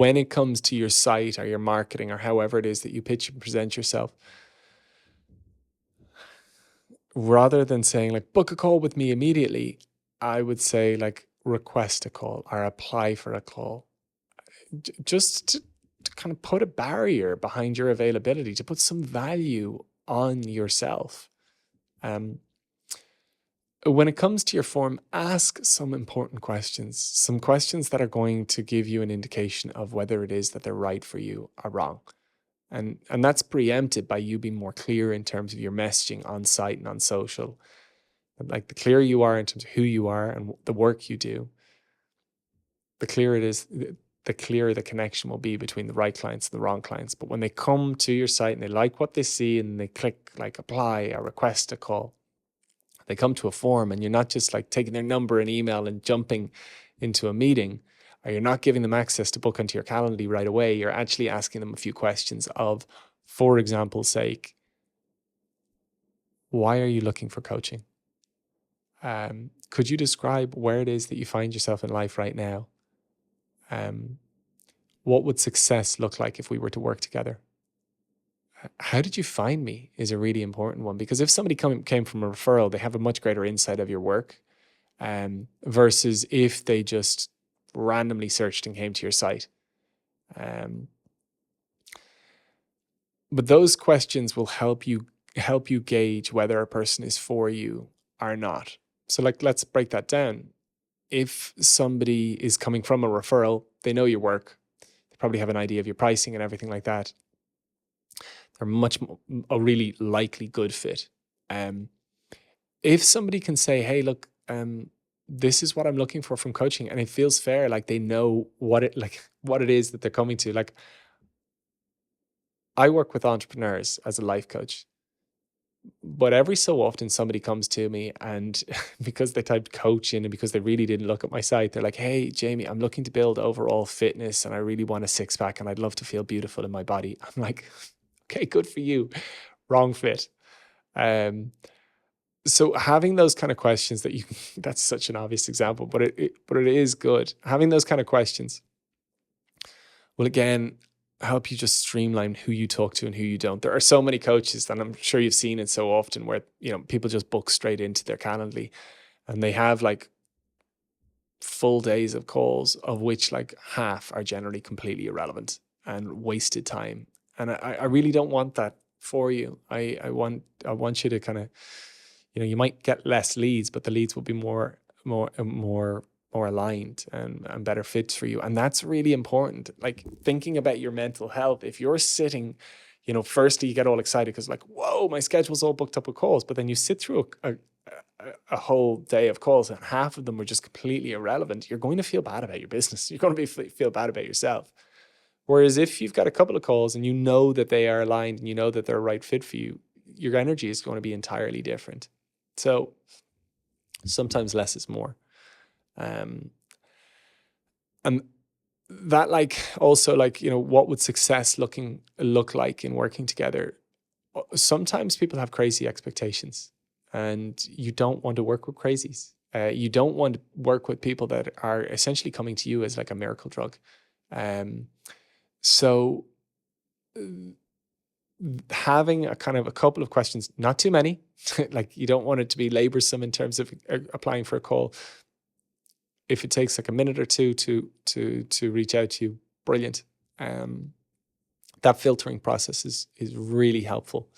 when it comes to your site or your marketing or however it is that you pitch and present yourself, rather than saying like book a call with me immediately, I would say like request a call or apply for a call. Just to kind of put a barrier behind your availability, to put some value on yourself. When it comes to your form, ask some important questions, some questions that are going to give you an indication of whether it is that they're right for you or wrong. And that's preempted by you being more clear in terms of your messaging on site and on social. Like the clearer you are in terms of who you are and the work you do, the clearer it is, the clearer the connection will be between the right clients and the wrong clients. But when they come to your site and they like what they see and they click like apply or request a call, they come to a form and you're not just like taking their number and email and jumping into a meeting, or you're not giving them access to book onto your Calendly right away. You're actually asking them a few questions of, for example's sake, why are you looking for coaching? Could you describe where it is that you find yourself in life right now? What would success look like if we were to work together? How did you find me is a really important one, because if somebody came from a referral, they have a much greater insight of your work, versus if they just randomly searched and came to your site. But those questions will help you gauge whether a person is for you or not. So like, let's break that down. If somebody is coming from a referral, they know your work, they probably have an idea of your pricing and everything like that. They're a really likely good fit. If somebody can say, hey, look, this is what I'm looking for from coaching, and it feels fair, like they know what it is that they're coming to. Like, I work with entrepreneurs as a life coach, but every so often somebody comes to me and because they typed coach in and because they really didn't look at my site, they're like, hey, Jamie, I'm looking to build overall fitness and I really want a six pack and I'd love to feel beautiful in my body. I'm like, okay, good for you. Wrong fit. So having those kind of questions that's such an obvious example, but it is good. Having those kind of questions will again help you just streamline who you talk to and who you don't. There are so many coaches, and I'm sure you've seen it so often, where people just book straight into their Calendly and they have like full days of calls, of which like half are generally completely irrelevant and wasted time. And I really don't want that for you. I want you to kind of, you might get less leads, but the leads will be more aligned and better fits for you. And that's really important. Like thinking about your mental health. If you're sitting, firstly you get all excited because like, whoa, my schedule's all booked up with calls. But then you sit through a whole day of calls and half of them were just completely irrelevant. You're going to feel bad about your business. You're going to feel bad about yourself. Whereas if you've got a couple of calls and you know that they are aligned and you know that they're a right fit for you, your energy is going to be entirely different. So sometimes less is more. And that also what would success look like in working together? Sometimes people have crazy expectations and you don't want to work with crazies. You don't want to work with people that are essentially coming to you as like a miracle drug. So having a couple of questions, not too many, like you don't want it to be laborsome in terms of applying for a call. If it takes like a minute or two to reach out to you, brilliant. That filtering process is really helpful.